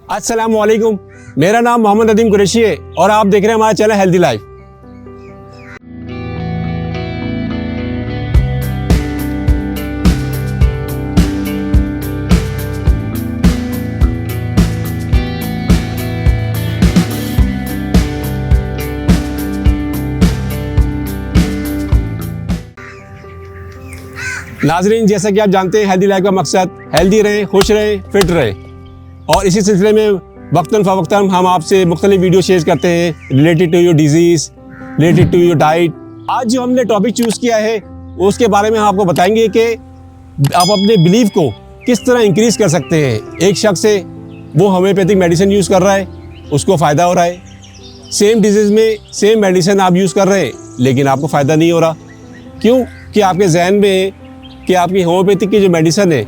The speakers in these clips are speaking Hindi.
अस्सलाम वालेकुम, मेरा नाम मोहम्मद अदीम कुरैशी है और आप देख रहे हैं हमारा चैनल हेल्दी लाइफ। नाजरीन, जैसा कि आप जानते हैं हेल्दी लाइफ का मकसद हेल्दी रहें, खुश रहें, फिट रहें और इसी सिलसिले में वक्तन फ़वक्तन हम आपसे मुख्तलिफ वीडियो शेयर करते हैं related to your disease, related to your diet. आज जो हमने टॉपिक चूज़ किया है उसके बारे में हम आपको बताएंगे कि आप अपने बिलीफ को किस तरह इंक्रीज़ कर सकते हैं। एक शख्स है वो होम्योपैथिक मेडिसिन यूज़ कर रहा है, उसको फ़ायदा हो रहा है। सेम डिजीज़ में सेम मेडिसिन आप यूज़ कर रहे हैं लेकिन आपको फ़ायदा नहीं हो रहा। क्यों? कि आपके जहन में कि आपकी होम्योपैथिक की जो मेडिसिन है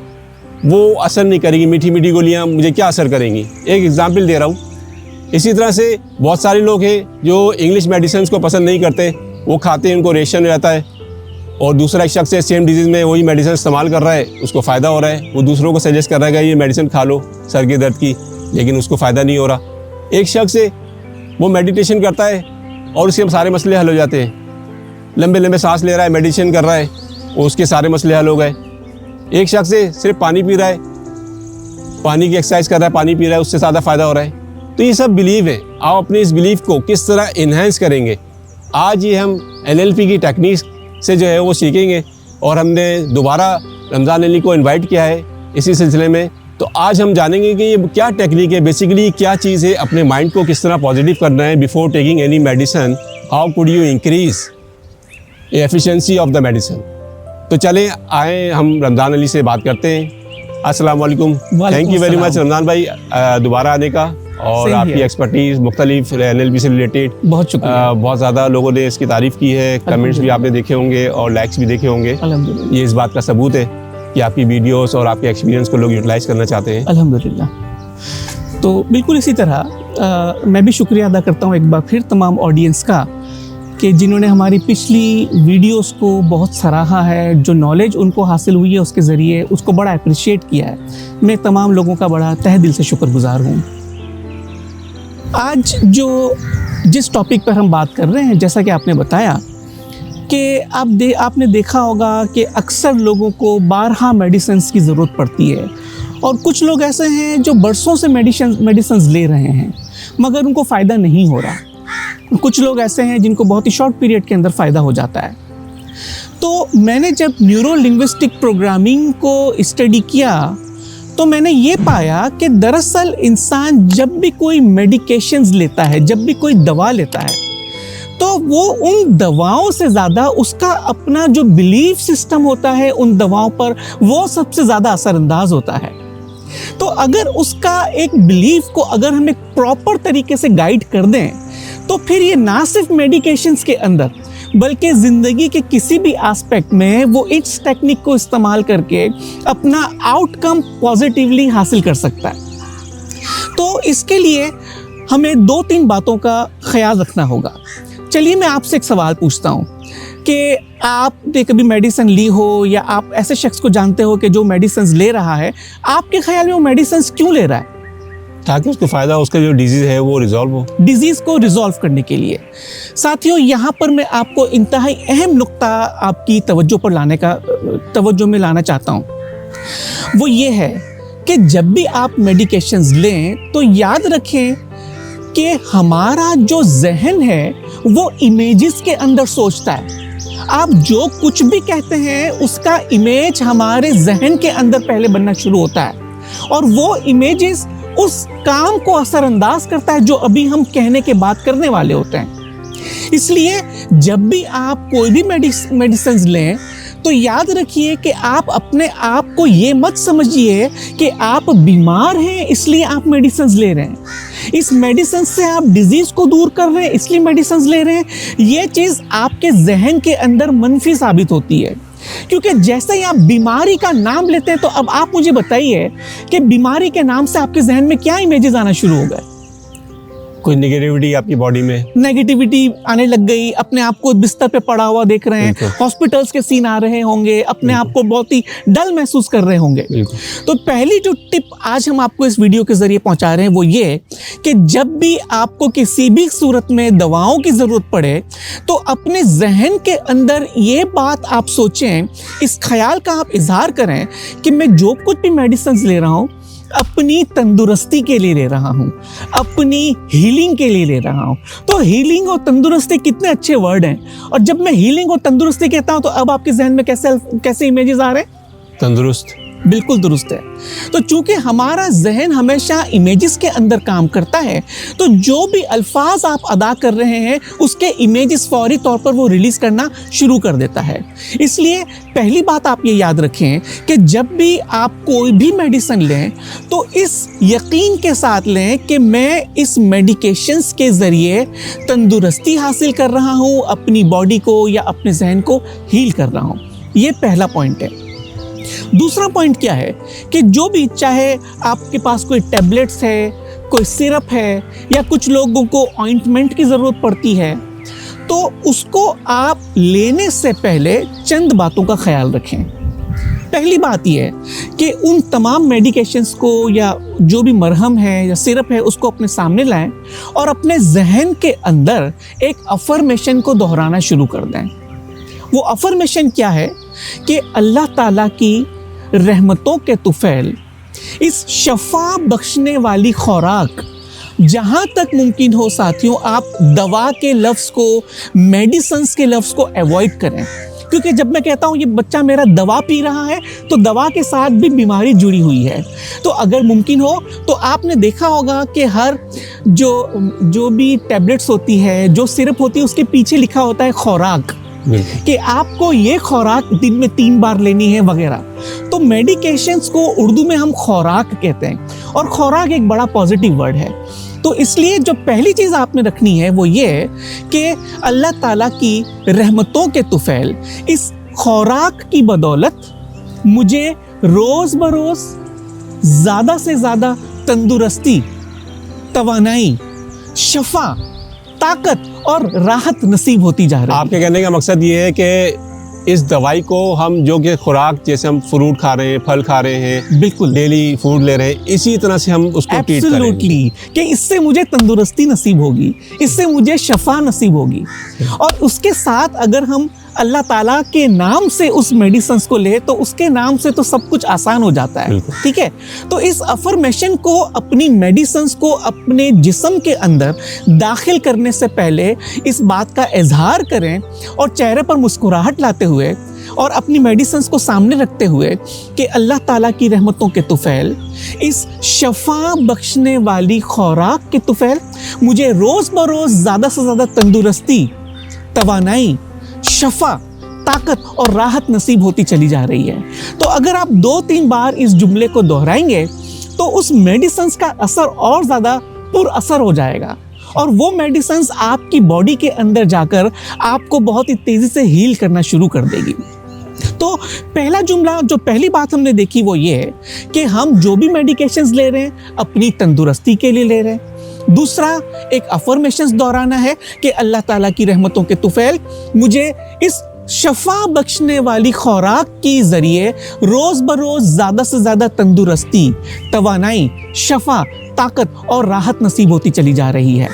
वो असर नहीं करेगी, मीठी मीठी गोलियां मुझे क्या असर करेंगी। एक एग्जांपल दे रहा हूँ। इसी तरह से बहुत सारे लोग हैं जो इंग्लिश मेडिसिन को पसंद नहीं करते, वो खाते हैं, उनको रिएक्शन रहता है। और दूसरा एक शख्स है सेम डिजीज़ में वही मेडिसिन इस्तेमाल कर रहा है, उसको फ़ायदा हो रहा है, वो दूसरों को सजेस्ट कर रहा है कि ये मेडिसिन खा लो सर के दर्द की, लेकिन उसको फ़ायदा नहीं हो रहा। एक शख्स है वो मेडिटेशन करता है और उसके सारे मसले हल हो जाते हैं। लंबे लंबे सांस ले रहा है, मेडिटेशन कर रहा है, उसके सारे मसले हल हो गए। एक शख्स से सिर्फ पानी पी रहा है, पानी की एक्सरसाइज कर रहा है, पानी पी रहा है, उससे ज़्यादा फ़ायदा हो रहा है। तो ये सब बिलीव है। आप अपने इस बिलीव को किस तरह इन्हेंस करेंगे, आज ये हम NLP की टेक्निक से जो है वो सीखेंगे। और हमने दोबारा रमज़ान अली को इनवाइट किया है इसी सिलसिले में। तो आज हम जानेंगे कि ये क्या टेक्निक है, बेसिकली क्या चीज़ है, अपने माइंड को किस तरह पॉजिटिव करना है before taking any medicine. How could you increase efficiency of the medicine. तो चलें आए हम रमज़ान अली से बात करते हैं। अस्सलाम वालेकुम, thank you very much Ramzan भाई दोबारा आने का और आपकी एक्सपर्टीज़ मुख्तलिफ NLP से रिलेटेड। बहुत शुक्रिया। बहुत ज़्यादा लोगों ने इसकी तारीफ़ की है, कमेंट्स भी आपने देखे होंगे और लाइक्स भी देखे होंगे। अल्हम्दुलिल्लाह, ये इस बात का सबूत है कि आपकी वीडियोस और आपके एक्सपीरियंस को लोग यूटिलाइज़ करना चाहते हैं। अल्हम्दुलिल्लाह। तो बिल्कुल इसी तरह मैं भी शुक्रिया अदा करता हूँ एक बार फिर तमाम ऑडियंस का कि जिन्होंने हमारी पिछली वीडियोस को बहुत सराहा है, जो नॉलेज उनको हासिल हुई है उसके ज़रिए उसको बड़ा अप्रिशिएट किया है। मैं तमाम लोगों का बड़ा तहे दिल से शुक्रगुजार हूँ। आज जिस टॉपिक पर हम बात कर रहे हैं, जैसा कि आपने बताया कि आपने देखा होगा कि अक्सर लोगों को बारहा मेडिसिन्स की ज़रूरत पड़ती है और कुछ लोग ऐसे हैं जो बरसों से मेडिसिन्स ले रहे हैं मगर उनको फ़ायदा नहीं हो रहा। कुछ लोग ऐसे हैं जिनको बहुत ही शॉर्ट पीरियड के अंदर फ़ायदा हो जाता है। तो मैंने जब न्यूरो लिंग्विस्टिक प्रोग्रामिंग को स्टडी किया तो मैंने ये पाया कि दरअसल इंसान जब भी कोई मेडिकेशंस लेता है, जब भी कोई दवा लेता है, तो वो उन दवाओं से ज़्यादा उसका अपना जो बिलीफ सिस्टम होता है उन दवाओं पर, वो सबसे ज़्यादा असरअंदाज होता है। तो अगर उसका एक बिलीफ को अगर हम एक प्रॉपर तरीके से गाइड कर दें तो फिर ये ना सिर्फ मेडिकेशंस के अंदर बल्कि ज़िंदगी के किसी भी एस्पेक्ट में वो इस टेक्निक को इस्तेमाल करके अपना आउटकम पॉजिटिवली हासिल कर सकता है। तो इसके लिए हमें 2-3 बातों का ख्याल रखना होगा। चलिए मैं आपसे एक सवाल पूछता हूँ कि आपने कभी मेडिसिन ली हो या आप ऐसे शख्स को जानते हो कि जो मेडिसिन ले रहा है, आपके ख्याल में वो मेडिसिन क्यों ले रहा है? ताकि उसको फ़ायदा, उसका जो डिजीज़ है वो रिजॉल्व हो। डिजीज़ को रिजॉल्व करने के लिए। साथियों, यहाँ पर मैं आपको इंतहाई अहम नुक्ता आपकी तवज्जो में लाना चाहता हूँ। वो ये है कि जब भी आप मेडिकेशंस लें तो याद रखें कि हमारा जो जहन है वो इमेजेस के अंदर सोचता है। आप जो कुछ भी कहते हैं उसका इमेज हमारे जहन के अंदर पहले बनना शुरू होता है और वो इमेजेस उस काम को असरअंदाज करता है जो अभी हम कहने के बाद करने वाले होते हैं। इसलिए जब भी आप कोई भी मेडिसिन लें तो याद रखिए कि आप अपने आप को ये मत समझिए कि आप बीमार हैं इसलिए आप मेडिसिन ले रहे हैं। इस मेडिसिन से आप डिजीज़ को दूर कर रहे हैं इसलिए मेडिसिन ले रहे हैं। ये चीज़ आपके जहन के अंदर मनफी साबित होती है, क्योंकि जैसे ही आप बीमारी का नाम लेते हैं तो अब आप मुझे बताइए कि बीमारी के नाम से आपके जहन में क्या इमेजेस आना शुरू हो गए। कोई नेगेटिविटी आपकी बॉडी में, नेगेटिविटी आने लग गई, अपने आप को बिस्तर पे पड़ा हुआ देख रहे हैं, बिल्कुल। हॉस्पिटल्स के सीन आ रहे होंगे, अपने आप को बहुत ही डल महसूस कर रहे होंगे। बिल्कुल। तो पहली जो टिप आज हम आपको इस वीडियो के जरिए पहुंचा रहे हैं वो ये कि जब भी आपको किसी भी सूरत में दवाओं की जरूरत पड़े तो अपने जहन के अंदर ये बात आप सोचें, इस ख्याल का आप इजहार करें कि मैं जो कुछ भी मेडिसिन ले रहा हूँ अपनी तंदुरुस्ती के लिए ले रहा हूँ, अपनी हीलिंग के लिए ले रहा हूँ। तो हीलिंग और तंदुरुस्ती कितने अच्छे वर्ड हैं। और जब मैं हीलिंग और तंदुरुस्ती कहता हूँ तो अब आपके जहन में कैसे इमेजेस आ रहे हैं? तंदुरुस्त, बिल्कुल दुरुस्त है। तो चूंकि हमारा जहन हमेशा इमेजेस के अंदर काम करता है, तो जो भी अल्फाज आप अदा कर रहे हैं उसके इमेजेस फौरी तौर पर वो रिलीज करना शुरू कर देता है। इसलिए पहली बात आप ये याद रखें कि जब भी आप कोई भी मेडिसिन लें तो इस यकीन के साथ लें कि मैं इस मेडिकेशंस के ज़रिए तंदुरुस्ती हासिल कर रहा हूँ, अपनी बॉडी को या अपने जहन को हील कर रहा हूँ। ये पहला पॉइंट है। दूसरा पॉइंट क्या है कि जो भी, चाहे आपके पास कोई टैबलेट्स है, कोई सिरप है, या कुछ लोगों को ऑइंटमेंट की ज़रूरत पड़ती है, तो उसको आप लेने से पहले चंद बातों का ख्याल रखें। पहली बात यह है कि उन तमाम मेडिकेशंस को या जो भी मरहम है या सिरप है उसको अपने सामने लाएं और अपने जहन के अंदर एक अफर्मेशन को दोहराना शुरू कर दें। वो अफर्मेशन क्या है कि अल्लाह ताला की रहमतों के तुफैल, इस शफा बख्शने वाली खुराक, जहाँ तक मुमकिन हो साथियों आप दवा के लफ्ज़ को, मेडिसिन्स के लफ्ज़ को अवॉइड करें। क्योंकि जब मैं कहता हूँ ये बच्चा मेरा दवा पी रहा है तो दवा के साथ भी बीमारी जुड़ी हुई है। तो अगर मुमकिन हो तो आपने देखा होगा कि हर जो भी टैबलेट्स होती है, जो सिरप होती है, उसके पीछे लिखा होता है खुराक, कि आपको ये खुराक दिन में 3 बार लेनी है वगैरह। तो मेडिकेशंस को उर्दू में हम खुराक कहते हैं और खुराक एक बड़ा पॉजिटिव वर्ड है। तो इसलिए जो पहली चीज़ आपने रखनी है वो ये है कि अल्लाह ताला की रहमतों के तुफैल, इस खुराक की बदौलत मुझे रोज़ बरोज़ ज़्यादा से ज़्यादा तंदुरुस्ती, तवानाई, शफा, ताकत और राहत नसीब होती जा रही है। आपके कहने का मकसद ये है कि इस दवाई को हम जो कि खुराक, जैसे हम फ्रूट खा रहे हैं, फल खा रहे हैं, बिल्कुल डेली फूड ले रहे हैं, इसी तरह से हम उसको ट्रीट करें। एब्सोल्युटली, कि इससे मुझे तंदुरुस्ती नसीब होगी, इससे मुझे शफा नसीब होगी। और उसके साथ अगर हम अल्लाह ताला के नाम से उस मेडिसिन्स को ले तो उसके नाम से तो सब कुछ आसान हो जाता है। ठीक है, तो इस अफर्मेशन को, अपनी मेडिसिन्स को अपने जिस्म के अंदर दाखिल करने से पहले इस बात का इजहार करें और चेहरे पर मुस्कुराहट लाते हुए और अपनी मेडिसिन्स को सामने रखते हुए कि अल्लाह ताला की रहमतों के तुफैल, इस शफा बख्शने वाली खुराक के तुफैल मुझे रोज़ बरोज़ ज़्यादा से ज़्यादा तंदुरुस्ती, तवानाई, शफा, ताकत और राहत नसीब होती चली जा रही है। तो अगर आप 2-3 बार इस जुमले को दोहराएंगे तो उस मेडिसिन्स का असर और ज़्यादा पुरअसर हो जाएगा और वो मेडिसिन्स आपकी बॉडी के अंदर जाकर आपको बहुत ही तेज़ी से हील करना शुरू कर देगी। तो पहला जुमला, जो पहली बात हमने देखी वो ये है कि हम जो भी मेडिकेशंस ले रहे हैं अपनी तंदुरुस्ती के लिए ले रहे हैं। दूसरा, एक अफर्मेशंस दोहराना है कि अल्लाह ताला की रहमतों के तुफैल मुझे इस शफा बख्शने वाली खुराक के ज़रिए रोज़ बरोज़ ज़्यादा से ज़्यादा तंदुरुस्ती, तवानाई, शफा, ताकत और राहत नसीब होती चली जा रही है।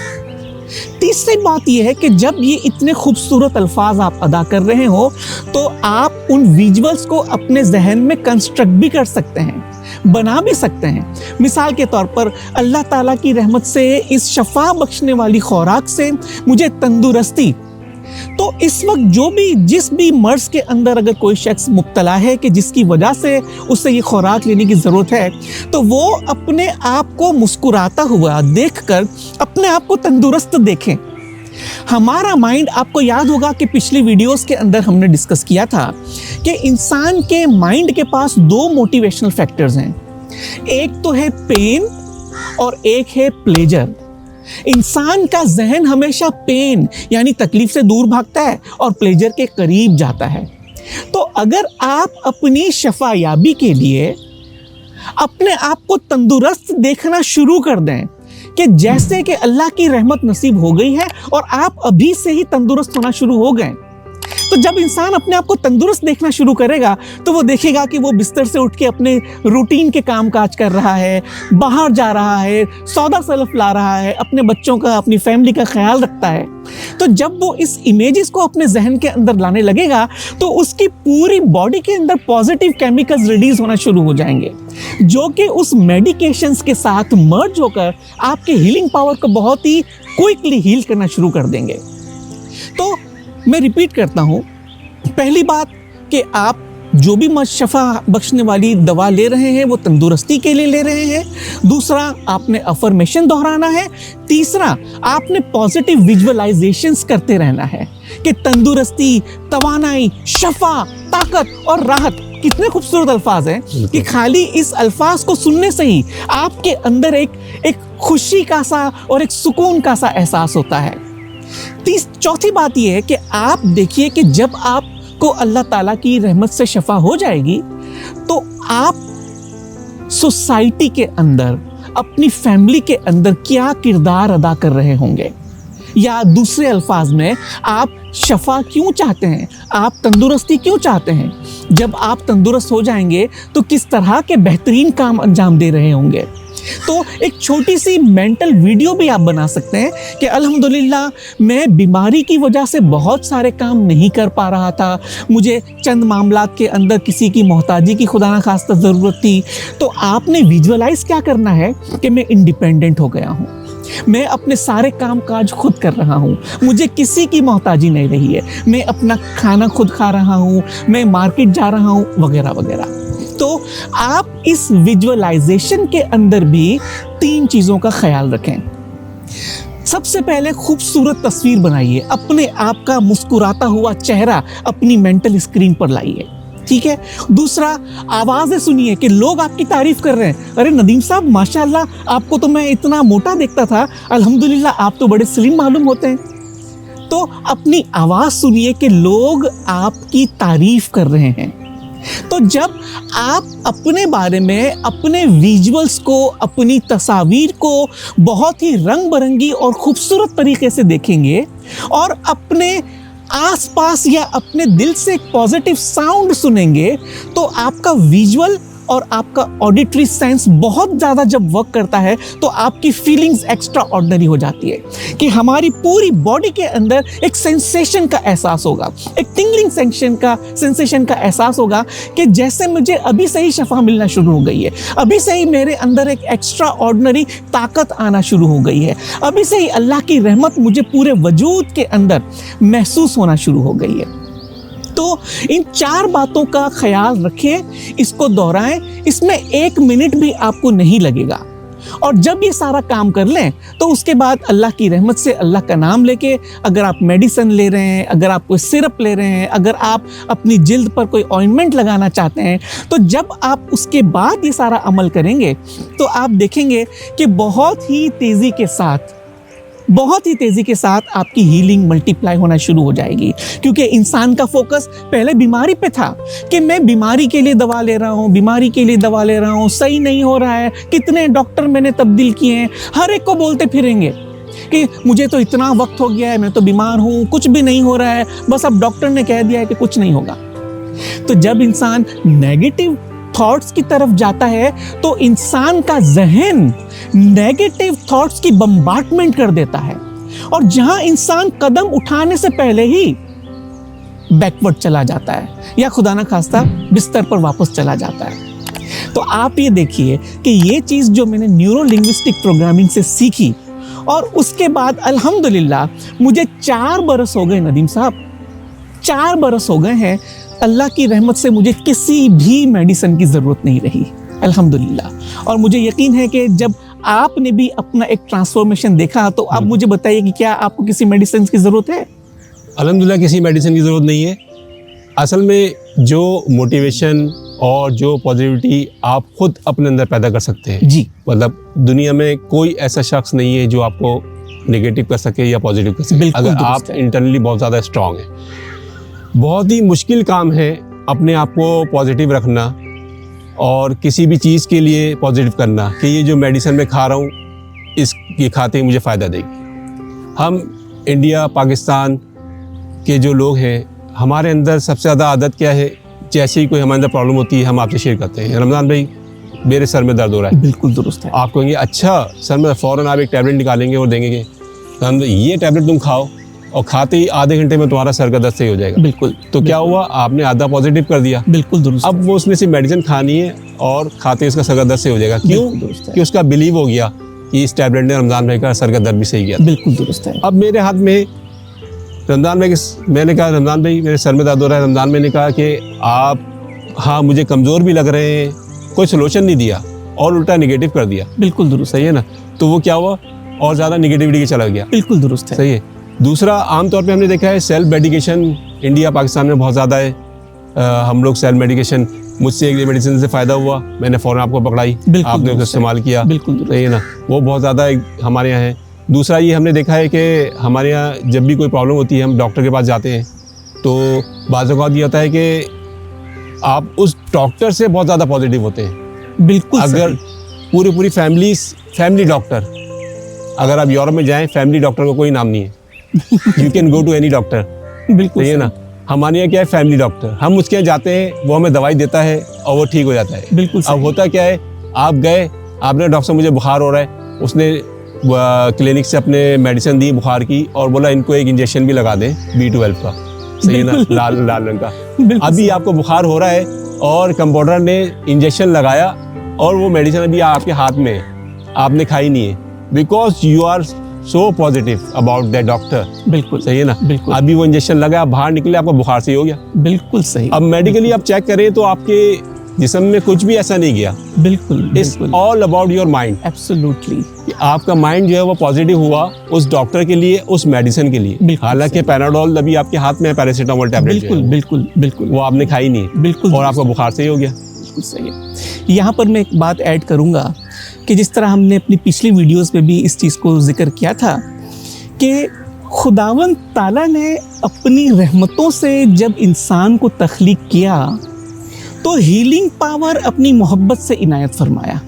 तीसरी बात यह है कि जब ये इतने खूबसूरत अल्फाज आप अदा कर रहे हो तो आप उन विजुअल्स को अपने जहन में कंस्ट्रक्ट भी कर सकते हैं, बना भी सकते हैं। मिसाल के तौर पर अल्लाह ताला की रहमत से, इस शफा बख्शने वाली खुराक से मुझे तंदुरुस्ती। तो इस वक्त जिस भी मर्ज के अंदर अगर कोई शख्स मुब्तला है कि जिसकी वजह से उसे ये खुराक लेने की ज़रूरत है, तो वो अपने आप को मुस्कुराता हुआ देखकर अपने आप को तंदुरुस्त देखें। हमारा माइंड, आपको याद होगा कि पिछली वीडियोस के अंदर हमने डिस्कस किया था कि इंसान के माइंड के पास 2 मोटिवेशनल फैक्टर्स हैं। एक तो है पेन और एक है प्लेजर। इंसान का जहन हमेशा पेन यानी तकलीफ से दूर भागता है और प्लेजर के करीब जाता है। तो अगर आप अपनी शफायाबी के लिए अपने आप को तंदुरुस्त देखना शुरू कर दें कि जैसे कि अल्लाह की रहमत नसीब हो गई है और आप अभी से ही तंदुरुस्त होना शुरू हो गए। तो जब इंसान अपने आप को तंदुरुस्त देखना शुरू करेगा तो वो देखेगा कि वो बिस्तर से उठ के अपने रूटीन के काम काज कर रहा है, बाहर जा रहा है, सौदा सलफ ला रहा है, अपने बच्चों का, अपनी फैमिली का ख्याल रखता है। तो जब वो इस इमेजेस को अपने जहन के अंदर लाने लगेगा तो उसकी पूरी बॉडी के अंदर पॉजिटिव केमिकल्स रिलीज होना शुरू हो जाएंगे, जो कि उस मेडिकेशंस के साथ मर्ज होकर आपके हीलिंग पावर को बहुत ही क्विकली हील करना शुरू कर देंगे। तो मैं रिपीट करता हूँ, पहली बात कि आप जो भी शफा बख्शने वाली दवा ले रहे हैं वो तंदुरुस्ती के लिए ले रहे हैं। दूसरा, आपने अफर्मेशन दोहराना है। तीसरा, आपने पॉजिटिव विजुअलाइजेशंस करते रहना है कि तंदुरुस्ती, तवानाई, शफा, ताकत और राहत, कितने खूबसूरत अल्फाज हैं कि खाली इस अल्फाज को सुनने से ही आपके अंदर एक खुशी का सा और एक सुकून का सा एहसास होता है। चौथी बात यह है कि आप देखिए कि जब आपको अल्लाह ताला की रहमत से शफा हो जाएगी तो आप सोसाइटी के अंदर, अपनी फैमिली के अंदर क्या किरदार अदा कर रहे होंगे, या दूसरे अल्फाज में आप शफा क्यों चाहते हैं, आप तंदुरुस्ती क्यों चाहते हैं। जब आप तंदुरुस्त हो जाएंगे तो किस तरह के बेहतरीन काम अंजाम दे रहे होंगे। तो एक छोटी सी मेंटल वीडियो भी आप बना सकते हैं कि अल्हम्दुलिल्लाह मैं बीमारी की वजह से बहुत सारे काम नहीं कर पा रहा था, मुझे चंद मामलात के अंदर किसी की मोहताजी की खुदा ना खास्ता ज़रूरत थी। तो आपने विजुअलाइज क्या करना है कि मैं इंडिपेंडेंट हो गया हूँ, मैं अपने सारे काम काज खुद कर रहा हूँ, मुझे किसी की मोहताजी नहीं रही है, मैं अपना खाना खुद खा रहा हूँ, मैं मार्केट जा रहा हूँ, वगैरह वगैरह। तो आप इस विजुअलाइजेशन के अंदर भी 3 चीज़ों का ख्याल रखें। सबसे पहले खूबसूरत तस्वीर बनाइए, अपने आप का मुस्कुराता हुआ चेहरा अपनी मेंटल स्क्रीन पर लाइए, ठीक है। दूसरा, आवाज़ें सुनिए कि लोग आपकी तारीफ कर रहे हैं, अरे नदीम साहब माशाल्लाह, आपको तो मैं इतना मोटा देखता था, अल्हम्दुलिल्लाह आप तो बड़े स्लिम मालूम होते हैं। तो अपनी आवाज़ सुनिए कि लोग आपकी तारीफ कर रहे हैं। तो जब आप अपने बारे में, अपने विजुअल्स को, अपनी तस्वीर को बहुत ही रंग बिरंगी और खूबसूरत तरीके से देखेंगे और अपने आसपास या अपने दिल से एक पॉजिटिव साउंड सुनेंगे, तो आपका विजुअल और आपका ऑडिटरी सेंस बहुत ज़्यादा जब वर्क करता है तो आपकी फीलिंग्स एक्स्ट्रा ऑर्डिनरी हो जाती है कि हमारी पूरी बॉडी के अंदर एक सेंसेशन का एहसास होगा, एक टिंगलिंग सेंसेशन का एहसास होगा कि जैसे मुझे अभी से ही शफा मिलना शुरू हो गई है, अभी से ही मेरे अंदर एक एक्स्ट्रा ऑर्डिनरी ताकत आना शुरू हो गई है, अभी से ही अल्लाह की रहमत मुझे पूरे वजूद के अंदर महसूस होना शुरू हो गई है। तो इन 4 बातों का ख्याल रखें, इसको दोहराएं, इसमें 1 मिनट भी आपको नहीं लगेगा। और जब ये सारा काम कर लें तो उसके बाद अल्लाह की रहमत से, अल्लाह का नाम लेके, अगर आप मेडिसिन ले रहे हैं, अगर आप कोई सिरप ले रहे हैं, अगर आप अपनी जिल्द पर कोई ऑइंटमेंट लगाना चाहते हैं, तो जब आप उसके बाद ये सारा अमल करेंगे तो आप देखेंगे कि बहुत ही तेज़ी के साथ आपकी हीलिंग मल्टीप्लाई होना शुरू हो जाएगी। क्योंकि इंसान का फोकस पहले बीमारी पे था कि मैं बीमारी के लिए दवा ले रहा हूँ, सही नहीं हो रहा है, कितने डॉक्टर मैंने तब्दील किए हैं, हर एक को बोलते फिरेंगे कि मुझे तो इतना वक्त हो गया है, मैं तो बीमार हूँ, कुछ भी नहीं हो रहा है, बस अब डॉक्टर ने कह दिया है कि कुछ नहीं होगा। तो जब इंसान नेगेटिव थॉट्स की तरफ जाता है तो इंसान का जहन नेगेटिव थॉट्स की बम्बार्टमेंट कर देता है और जहां इंसान कदम उठाने से पहले ही बैकवर्ड चला जाता है या खुदा ना खास्ता बिस्तर पर वापस चला जाता है। तो आप ये देखिए कि ये चीज़ जो मैंने न्यूरो लिंग्विस्टिक प्रोग्रामिंग से सीखी और उसके बाद अल्हम्दुलिल्लाह मुझे 4 बरस हो गए नदीम साहब, 4 बरस हो गए हैं, अल्लाह की रहमत से मुझे किसी भी मेडिसिन की ज़रूरत नहीं रही अल्हम्दुलिल्लाह। और मुझे यकीन है कि जब आपने भी अपना एक ट्रांसफॉर्मेशन देखा तो आप मुझे बताइए कि क्या आपको किसी मेडिसिन की ज़रूरत है? अल्हम्दुलिल्लाह किसी मेडिसिन की ज़रूरत नहीं है। असल में जो मोटिवेशन और जो पॉजिटिविटी आप खुद अपने अंदर पैदा कर सकते हैं जी, मतलब दुनिया में कोई ऐसा शख्स नहीं है जो आपको नेगेटिव कर सके या पॉजिटिव कर सके, अगर आप इंटरनली बहुत ज़्यादा स्ट्रांग हैं। बहुत ही मुश्किल काम है अपने आप को पॉजिटिव रखना और किसी भी चीज़ के लिए पॉजिटिव करना कि ये जो मेडिसिन मैं खा रहा हूँ इसकी खाते मुझे फ़ायदा देगी। हम इंडिया पाकिस्तान के जो लोग हैं, हमारे अंदर सबसे ज़्यादा आदत क्या है, जैसे ही कोई हमारे अंदर प्रॉब्लम होती है हम आपसे शेयर करते हैं, रमज़ान भाई मेरे सर में दर्द हो रहा है। बिल्कुल दुरुस्त है। आप कहेंगे अच्छा सर में, फ़ौरन आप एक टैबलेट निकालेंगे और देंगे, तो हम ये टैबलेट तुम खाओ, और खाते ही आधे घंटे में तुम्हारा सर का दर्द सही हो जाएगा। बिल्कुल। तो क्या हुआ, आपने आधा पॉजिटिव कर दिया। बिल्कुल दुरुस्त। अब वो उसने सिर्फ मेडिसिन खानी है और खाते ही उसका सर का दर्द सही हो जाएगा। क्यों? कि उसका बिलीव हो गया कि इस टैबलेट ने रमज़ान भाई का सर का दर्द भी सही किया। बिल्कुल दुरुस्त है। अब मेरे हाथ में रमज़ान भाई, मैंने कहा रमज़ान भाई मेरे सर में दर्द हो रहा है। रमज़ान भाई ने कहा कि आप, हाँ मुझे कमज़ोर भी लग रहे हैं, कोई सोल्यूशन नहीं दिया और उल्टा निगेटिव कर दिया। बिल्कुल दुरुस्त। सही है ना? तो वो क्या हुआ, और ज़्यादा निगेटिविटी चला गया। बिल्कुल दुरुस्त है। सही है। दूसरा, आमतौर पे हमने देखा है सेल्फ मेडिकेशन इंडिया पाकिस्तान में बहुत ज़्यादा है। हम लोग सेल्फ मेडिकेशन, मुझसे एक मेडिसिन से फ़ायदा हुआ, मैंने फ़ौरन आपको पकड़ाई, आपने उसका इस्तेमाल किया। बिल्कुल सही है ना? वो बहुत ज़्यादा हमारे यहाँ है। दूसरा ये हमने देखा है कि हमारे यहाँ जब भी कोई प्रॉब्लम होती है हम डॉक्टर के पास जाते हैं, तो बाज़ औक़ात ये होता है कि आप उस डॉक्टर से बहुत ज़्यादा पॉजिटिव होते हैं। बिल्कुल। अगर पूरी फैमिली डॉक्टर, अगर आप यूरोप में जाएं, फैमिली डॉक्टर का कोई नाम नहीं है। You can go to any doctor. बिल्कुल। सही है ना? हमारे यहाँ क्या है, फैमिली डॉक्टर, हम उसके यहाँ जाते हैं, वो हमें दवाई देता है और वो ठीक हो जाता है। बिल्कुल। अब होता क्या है, आप गए, आपने डॉक्टर मुझे बुखार हो रहा है, उसने क्लिनिक से अपने मेडिसिन दी बुखार की और बोला इनको एक इंजेक्शन भी लगा दें B12 का। सही है ना? लाल रंग का। अभी आपको बुखार हो रहा है और कंपाउंडर ने इंजेक्शन लगाया और वो मेडिसिन अभी आपके हाथ में है, आपने खाई नहीं है, because you are so positive about that doctor. बिल्कुल। सही है ना? बिल्कुल। अभी वो इंजेक्शन लगा, बाहर निकले, आपको बुखार सही हो गया। बिल्कुल सही। अब मेडिकली आप चेक करें तो आपके जिस्म में कुछ भी ऐसा नहीं गया। बिल्कुल। It's all about your mind. Absolutely. आपका माइंड जो है वो पॉजिटिव हुआ उस डॉक्टर के लिए, उस मेडिसिन के लिए। हालांकि पैराडोल अभी आपके हाथ में है, पैरासीटामोल टैबलेट। बिल्कुल बिल्कुल बिल्कुल। वो आपने खाई नहीं। बिल्कुल। और आपका बुखार सही हो गया। बिल्कुल सही है। यहाँ पर मैं एक बात ऐड करूँगा कि जिस तरह हमने अपनी पिछली वीडियोस में भी इस चीज़ को जिक्र किया था कि खुदावंद ताला ने अपनी रहमतों से जब इंसान को तख्लीक किया तो हीलिंग पावर अपनी मोहब्बत से इनायत फरमाया।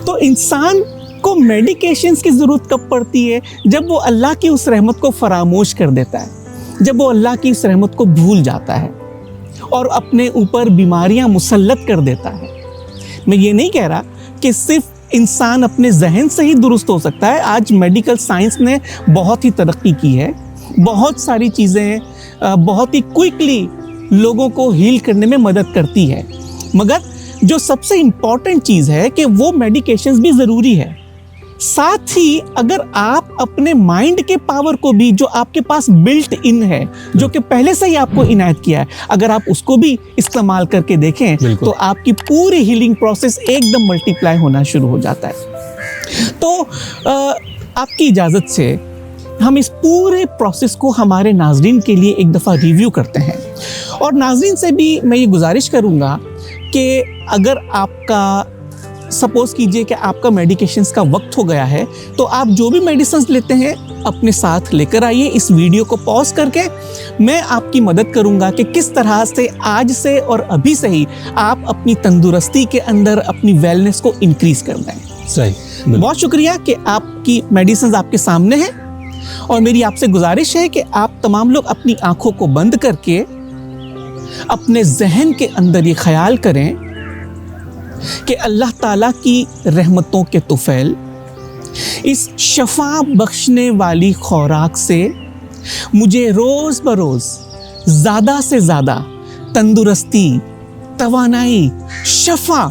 तो इंसान को मेडिकेशंस की ज़रूरत कब पड़ती है? जब वो अल्लाह की उस रहमत को फरामोश कर देता है, जब वो अल्लाह की उस रहमत को भूल जाता है और अपने ऊपर बीमारियां मुसल्लत कर देता है। मैं ये नहीं कह रहा कि सिर्फ इंसान अपने जहन से ही दुरुस्त हो सकता है। आज मेडिकल साइंस ने बहुत ही तरक्की की है, बहुत सारी चीज़ें बहुत ही क्विकली लोगों को हील करने में मदद करती है, मगर जो सबसे इम्पॉर्टेंट चीज़ है कि वो मेडिकेशंस भी ज़रूरी है। साथ ही अगर आप अपने माइंड के पावर को भी, जो आपके पास बिल्ट इन है, जो कि पहले से ही आपको इनायत किया है, अगर आप उसको भी इस्तेमाल करके देखें तो आपकी पूरी हीलिंग प्रोसेस एकदम मल्टीप्लाई होना शुरू हो जाता है। तो आपकी इजाज़त से हम इस पूरे प्रोसेस को हमारे नाजरीन के लिए एक दफ़ा रिव्यू करते हैं। और नाजरीन से भी मैं ये गुजारिश करूँगा कि अगर आपका, सपोज़ कीजिए कि आपका मेडिकेशंस का वक्त हो गया है, तो आप जो भी मेडिसिन्स लेते हैं अपने साथ लेकर आइए। इस वीडियो को पॉज करके मैं आपकी मदद करूंगा कि किस तरह से आज से और अभी से ही आप अपनी तंदुरुस्ती के अंदर अपनी वेलनेस को इंक्रीज कर दें। सही। बहुत शुक्रिया कि आपकी मेडिसिन्स आपके सामने हैं और मेरी आपसे गुजारिश है कि आप तमाम लोग अपनी आंखों को बंद करके अपने जहन के अंदर ये ख्याल करें कि अल्लाह ताला की रहमतों के तुफैल, इस शफा बख्शने वाली खुराक से मुझे रोज़ बरोज़ ज़्यादा से ज़्यादा तंदुरुस्ती, तवानाई, शफा,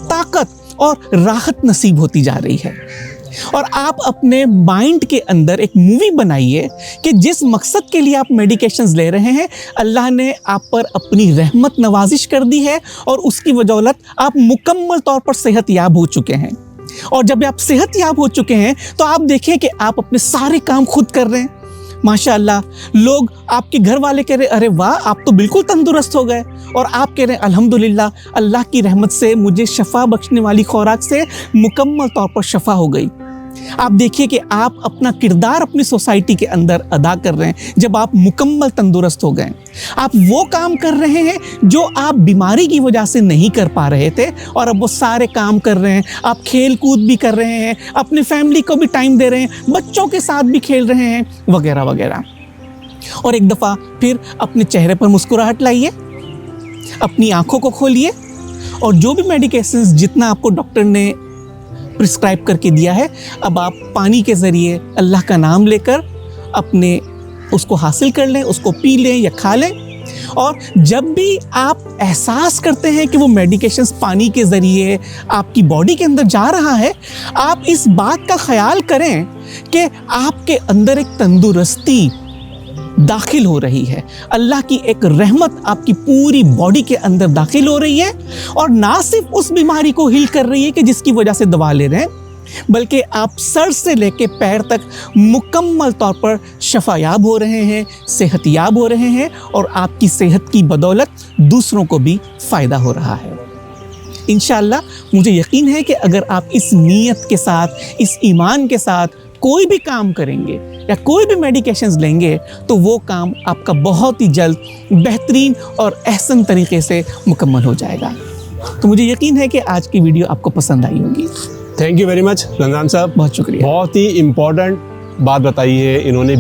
ताकत और राहत नसीब होती जा रही है। और आप अपने माइंड के अंदर एक मूवी बनाइए कि जिस मकसद के लिए आप मेडिकेशंस ले रहे हैं, अल्लाह ने आप पर अपनी रहमत नवाजिश कर दी है और उसकी बदौलत आप मुकम्मल तौर पर सेहत याब हो चुके हैं। और जब आप सेहत याब हो चुके हैं तो आप देखें कि आप अपने सारे काम खुद कर रहे हैं। माशाअल्लाह, लोग, आपके घर वाले कह रहे अरे वाह आप तो बिल्कुल तंदुरुस्त हो गए, और आप कह रहे हैं अल्हम्दुलिल्लाह अल्लाह की रहमत से मुझे शफा बख्शने वाली खुराक से मुकम्मल तौर पर शफा हो गई। आप देखिए कि आप अपना किरदार अपनी सोसाइटी के अंदर अदा कर रहे हैं जब आप मुकम्मल तंदुरुस्त हो गए। आप वो काम कर रहे हैं जो आप बीमारी की वजह से नहीं कर पा रहे थे और अब वो सारे काम कर रहे हैं। आप खेल कूद भी कर रहे हैं, अपनी फैमिली को भी टाइम दे रहे हैं, बच्चों के साथ भी खेल रहे हैं, वगैरह वगैरह। और एक दफ़ा फिर अपने चेहरे पर मुस्कुराहट लाइए, अपनी आंखों को खोलिए और जो भी मेडिकेशंस जितना आपको डॉक्टर ने प्रिस्क्राइब करके दिया है, अब आप पानी के ज़रिए अल्लाह का नाम लेकर अपने उसको हासिल कर लें, उसको पी लें या खा लें। और जब भी आप एहसास करते हैं कि वो मेडिकेशंस पानी के ज़रिए आपकी बॉडी के अंदर जा रहा है, आप इस बात का ख्याल करें कि आपके अंदर एक तंदुरुस्ती दाखिल हो रही है, अल्लाह की एक रहमत आपकी पूरी बॉडी के अंदर दाखिल हो रही है और ना सिर्फ उस बीमारी को हील कर रही है कि जिसकी वजह से दवा ले रहे हैं, बल्कि आप सर से लेके पैर तक मुकम्मल तौर पर शफायाब हो रहे हैं, सेहतयाब हो रहे हैं और आपकी सेहत की बदौलत दूसरों को भी फ़ायदा हो रहा है। इंशाअल्लाह मुझे यकीन है कि अगर आप इस नीयत के साथ, इस ईमान के साथ कोई भी काम करेंगे या कोई भी मेडिकेशंस लेंगे तो वो काम आपका बहुत ही जल्द बेहतरीन और अहसन तरीके से मुकम्मल हो जाएगा। तो मुझे यकीन है कि आज की वीडियो आपको पसंद आई होगी। Thank you very much Ramzan साहब, बहुत शुक्रिया। बहुत ही इम्पोर्टेंट बात बताई है इन्होंने।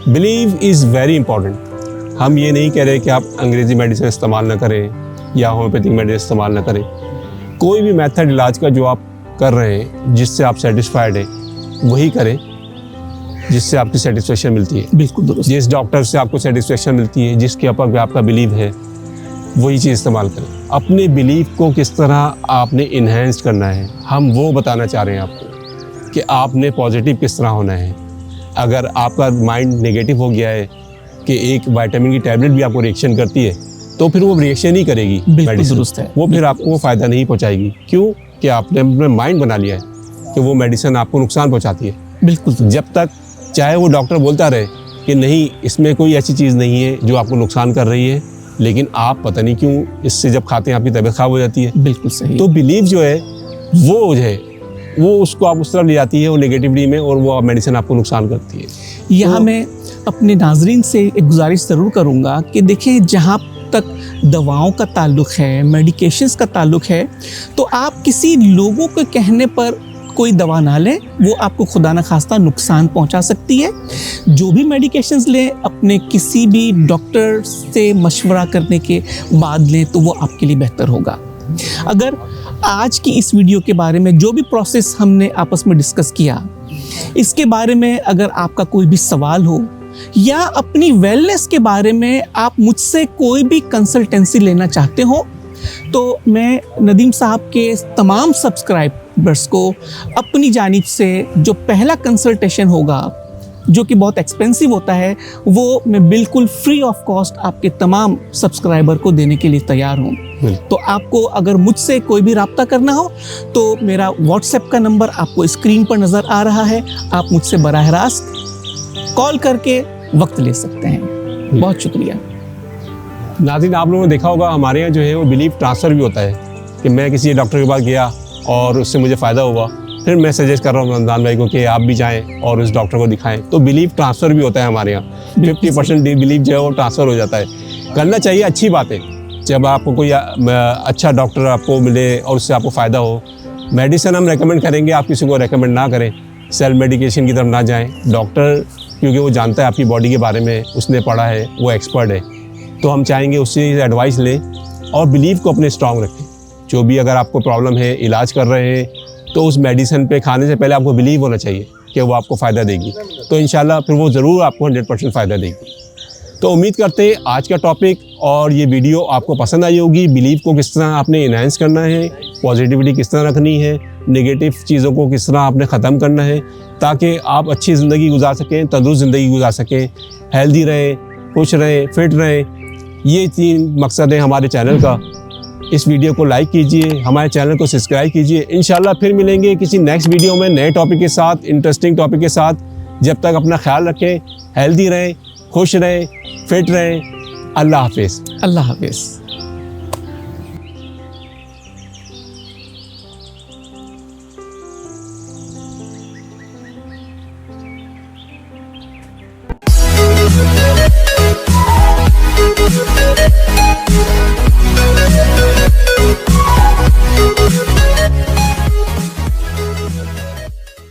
Believe is very important. हम ये नहीं कह रहे कि आप अंग्रेज़ी मेडिसिन इस्तेमाल ना करें या होम्योपैथिक मेडिसिन इस्तेमाल ना करें। कोई भी मेथड इलाज का जो आप कर रहे हैं जिससे आप सेटिस्फाइड हैं वही करें जिससे आपकी सेटिस्फेक्शन मिलती है। बिल्कुल दुरुस्त। जिस डॉक्टर से आपको सेटिस्फेक्शन मिलती है, जिसके ऊपर आपका बिलीव है, वही चीज़ इस्तेमाल करें। अपने बिलीव को किस तरह आपने इन्हेंस करना है, हम वो बताना चाह रहे हैं आपको कि आपने पॉजिटिव किस तरह होना है। अगर आपका माइंड नेगेटिव हो गया है कि एक विटामिन की टैबलेट भी आपको रिएक्शन करती है, तो फिर वो रिएक्शन ही करेगी मेडिसिन, दुरुस्त है। वो फिर आपको फ़ायदा नहीं पहुँचाएगी। क्यों? कि आपने अपने माइंड बना लिया है कि वो मेडिसिन आपको नुकसान पहुँचाती है। बिल्कुल। जब तक चाहे वो डॉक्टर बोलता रहे कि नहीं, इसमें कोई ऐसी चीज़ नहीं है जो आपको नुकसान कर रही है, लेकिन आप पता नहीं क्यों इससे जब खाते हैं आपकी तबीयत खराब हो जाती है। बिल्कुल सही। तो बिलीव जो है वो उसको आप उस तरफ ले जाती है, वो नेगेटिवली में, और वो मेडिसिन आपको नुकसान करती है। यहाँ मैं अपने नाजरीन से एक गुजारिश ज़रूर करूँगा कि देखिए, जहाँ तक दवाओं का ताल्लुक़ है, मेडिकेशंस का ताल्लुक़ है, तो आप किसी लोगों के कहने पर कोई दवा ना लें, वो आपको खुदा न खास्ता नुकसान पहुंचा सकती है। जो भी मेडिकेशंस लें, अपने किसी भी डॉक्टर से मशवरा करने के बाद लें तो वो आपके लिए बेहतर होगा। अगर आज की इस वीडियो के बारे में जो भी प्रोसेस हमने आपस में डिस्कस किया, इसके बारे में अगर आपका कोई भी सवाल हो या अपनी वेलनेस के बारे में आप मुझसे कोई भी कंसल्टेंसी लेना चाहते हो, तो मैं नदीम साहब के तमाम सब्सक्राइबर्स को अपनी जानिब से जो पहला कंसल्टेशन होगा, जो कि बहुत एक्सपेंसिव होता है, वो मैं बिल्कुल फ्री ऑफ कॉस्ट आपके तमाम सब्सक्राइबर को देने के लिए तैयार हूँ। तो आपको अगर मुझसे कोई भी रब्ता करना हो तो मेरा व्हाट्सएप का नंबर आपको स्क्रीन पर नज़र आ रहा है, आप मुझसे बराह रास्त कॉल करके वक्त ले सकते हैं। बहुत शुक्रिया। नाज़रीन, आप लोगों ने देखा होगा हमारे यहाँ जो है वो बिलीव ट्रांसफ़र भी होता है कि मैं किसी डॉक्टर के पास गया और उससे मुझे फ़ायदा हुआ, फिर मैं सजेस्ट कर रहा हूँ रमज़ान भाई को कि आप भी जाएं और उस डॉक्टर को दिखाएं। तो बिलीव ट्रांसफ़र भी होता है हमारे यहाँ। 50% बिलीव जो है वो ट्रांसफ़र हो जाता है। करना चाहिए, अच्छी बात है। जब आपको कोई अच्छा डॉक्टर आपको मिले और उससे आपको फ़ायदा हो। मेडिसिन हम रेकमेंड करेंगे, आप किसी को रेकमेंड ना करें, सेल्फ मेडिकेशन की तरफ ना जाएँ। डॉक्टर क्योंकि वो जानता है आपकी बॉडी के बारे में, उसने पढ़ा है, वो एक्सपर्ट है, तो हम चाहेंगे उससे एडवाइस लें और बिलीव को अपने स्ट्रॉन्ग रखें। जो भी अगर आपको प्रॉब्लम है, इलाज कर रहे हैं, तो उस मेडिसिन पे खाने से पहले आपको बिलीव होना चाहिए कि वो आपको फ़ायदा देगी। तो इंशाल्लाह फिर वो ज़रूर आपको 100% फ़ायदा देगी। तो उम्मीद करते हैं आज का टॉपिक और ये वीडियो आपको पसंद आई होगी। बिलीव को किस तरह आपने इन्हांस करना है, पॉजिटिविटी किस तरह रखनी है, नेगेटिव चीज़ों को किस तरह आपने ख़त्म करना है, ताकि आप अच्छी ज़िंदगी गुजार सकें, तंदुरुस्त ज़िंदगी गुजार सकें, हेल्दी रहें, खुश रहें, फिट रहें। ये 3 मकसद है हमारे चैनल का। इस वीडियो को लाइक कीजिए, हमारे चैनल को सब्सक्राइब कीजिए। इंशाल्लाह फिर मिलेंगे किसी नेक्स्ट वीडियो में नए टॉपिक के साथ, इंटरेस्टिंग टॉपिक के साथ। जब तक अपना ख्याल रखें, हेल्दी रहें, खुश रहें, फिट रहें। अल्लाह हाफिज़। अल्लाह हाफिज़। है।